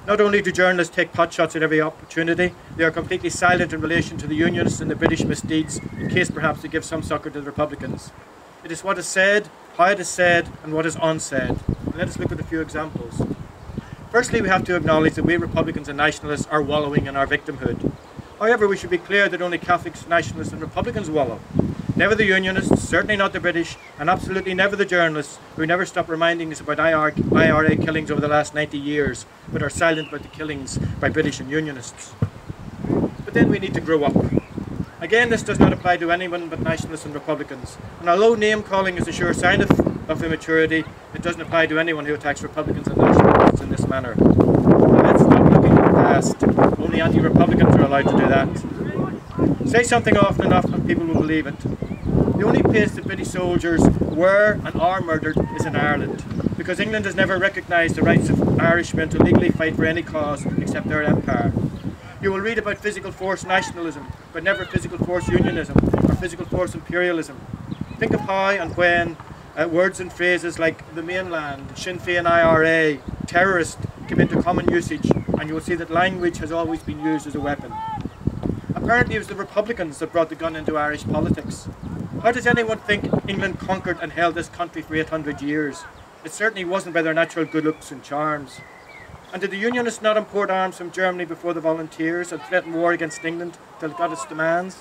Not only do journalists take potshots at every opportunity, they are completely silent in relation to the Unionists and the British misdeeds, in case perhaps they give some succour to the Republicans. It is what is said, how it is said, and what is unsaid. And let us look at a few examples. Firstly, we have to acknowledge that we Republicans and nationalists are wallowing in our victimhood. However, we should be clear that only Catholics, nationalists and Republicans wallow. Never the Unionists, certainly not the British, and absolutely never the journalists, who never stop reminding us about IRA killings over the last 90 years, but are silent about the killings by British and Unionists. But then we need to grow up. Again, this does not apply to anyone but nationalists and Republicans. And although name-calling is a sure sign of immaturity, it doesn't apply to anyone who attacks Republicans and nationalists in this manner. Now, let's stop looking at the past. Only anti-Republicans are allowed to do that. Say something often enough and people will believe it. The only place that British soldiers were and are murdered is in Ireland, because England has never recognised the rights of Irishmen to legally fight for any cause except their empire. You will read about physical force nationalism, but never physical force unionism or physical force imperialism. Think of how and when words and phrases like the mainland, Sinn Féin IRA, terrorist come into common usage, and you will see that language has always been used as a weapon. Apparently it was the Republicans that brought the gun into Irish politics. How does anyone think England conquered and held this country for 800 years? It certainly wasn't by their natural good looks and charms. And did the Unionists not import arms from Germany before the Volunteers and threaten war against England till it got its demands?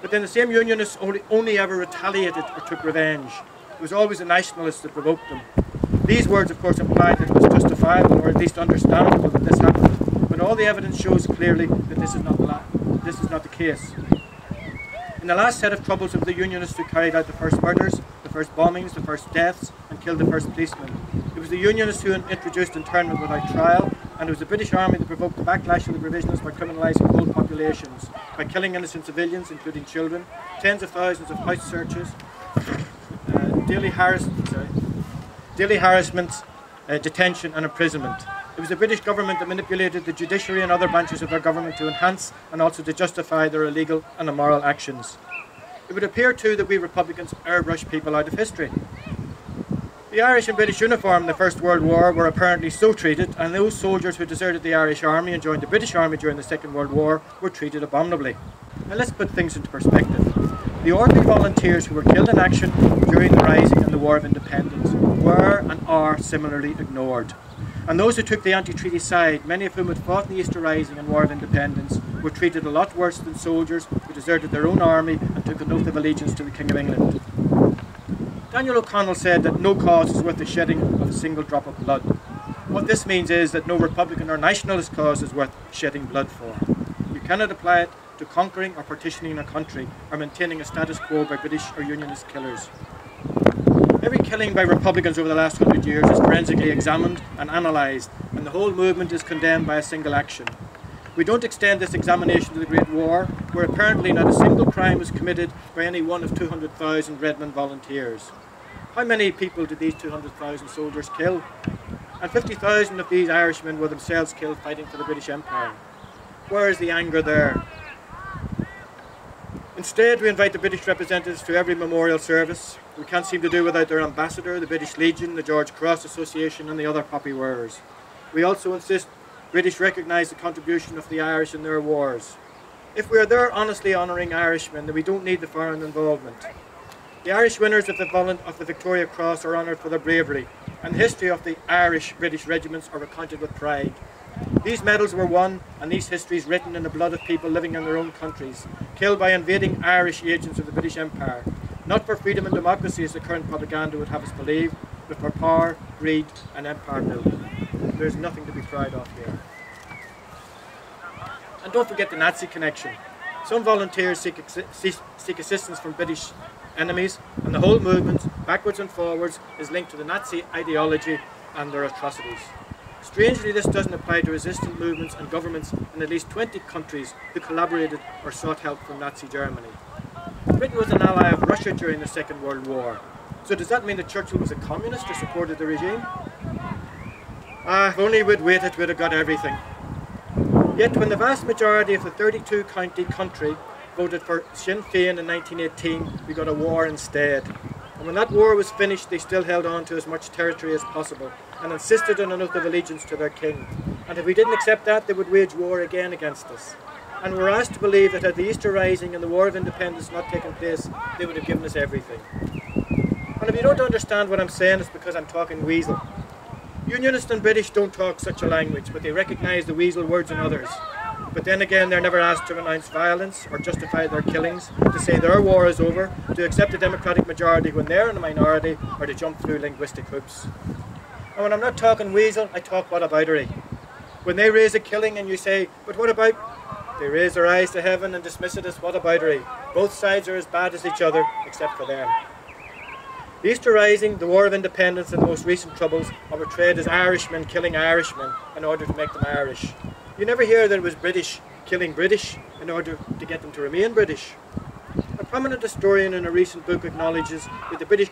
But then the same Unionists only ever retaliated or took revenge. It was always the nationalists that provoked them. These words, of course, implied that it was justifiable or at least understandable that this happened, but all the evidence shows clearly that this is not the case. In the last set of troubles, it was the Unionists who carried out the first murders, the first bombings, the first deaths, and killed the first policemen. It was the Unionists who introduced internment without trial, and it was the British Army that provoked the backlash of the Provisionists by criminalising whole populations, by killing innocent civilians, including children, tens of thousands of house searches, daily harassment, detention and imprisonment. It was the British government that manipulated the judiciary and other branches of their government to enhance and also to justify their illegal and immoral actions. It would appear too that we Republicans airbrush people out of history. The Irish in British uniform in the First World War were apparently so treated, and those soldiers who deserted the Irish Army and joined the British Army during the Second World War were treated abominably. Now let's put things into perspective. The ordinary volunteers who were killed in action during the Rising and the War of Independence were and are similarly ignored. And those who took the anti-treaty side, many of whom had fought in the Easter Rising and War of Independence, were treated a lot worse than soldiers who deserted their own army and took an oath of allegiance to the King of England. Daniel O'Connell said that no cause is worth the shedding of a single drop of blood. What this means is that no Republican or nationalist cause is worth shedding blood for. You cannot apply it to conquering or partitioning a country or maintaining a status quo by British or Unionist killers. Every killing by Republicans over the last 100 years is forensically examined and analysed, and the whole movement is condemned by a single action. We don't extend this examination to the Great War, where apparently not a single crime was committed by any one of 200,000 Redmond volunteers. How many people did these 200,000 soldiers kill? And 50,000 of these Irishmen were themselves killed fighting for the British Empire. Where is the anger there? Instead, we invite the British representatives to every memorial service. We can't seem to do without their ambassador, the British Legion, the George Cross Association and the other poppy wearers. We also insist British recognise the contribution of the Irish in their wars. If we are there honestly honouring Irishmen, then we don't need the foreign involvement. The Irish winners of the Victoria Cross are honoured for their bravery, and the history of the Irish-British regiments are recounted with pride. These medals were won, and these histories written in the blood of people living in their own countries, killed by invading Irish agents of the British Empire, not for freedom and democracy as the current propaganda would have us believe, but for power, greed and empire building. There's nothing to be proud of here. And don't forget the Nazi connection. Some volunteers seek assistance from British enemies, and the whole movement, backwards and forwards, is linked to the Nazi ideology and their atrocities. Strangely, this doesn't apply to resistant movements and governments in at least 20 countries who collaborated or sought help from Nazi Germany. Britain was an ally of Russia during the Second World War. So does that mean that Churchill was a communist or supported the regime? If only we'd waited, we'd have got everything. Yet when the vast majority of the 32-county country voted for Sinn Féin in 1918, we got a war instead. And when that war was finished, they still held on to as much territory as possible and insisted on an oath of allegiance to their king. And if we didn't accept that, they would wage war again against us. And we're asked to believe that had the Easter Rising and the War of Independence not taken place, they would have given us everything. And if you don't understand what I'm saying, it's because I'm talking weasel. Unionists and British don't talk such a language, but they recognise the weasel words in others. But then again, they're never asked to renounce violence or justify their killings, to say their war is over, to accept a democratic majority when they're in a minority, or to jump through linguistic hoops. And when I'm not talking weasel, I talk whataboutery. When they raise a killing and you say, but what about? They raise their eyes to heaven and dismiss it as whataboutery. Both sides are as bad as each other, except for them. The Easter Rising, the War of Independence and the most recent troubles are portrayed as Irishmen killing Irishmen in order to make them Irish. You never hear that it was British killing British in order to get them to remain British. A prominent historian in a recent book acknowledges that the British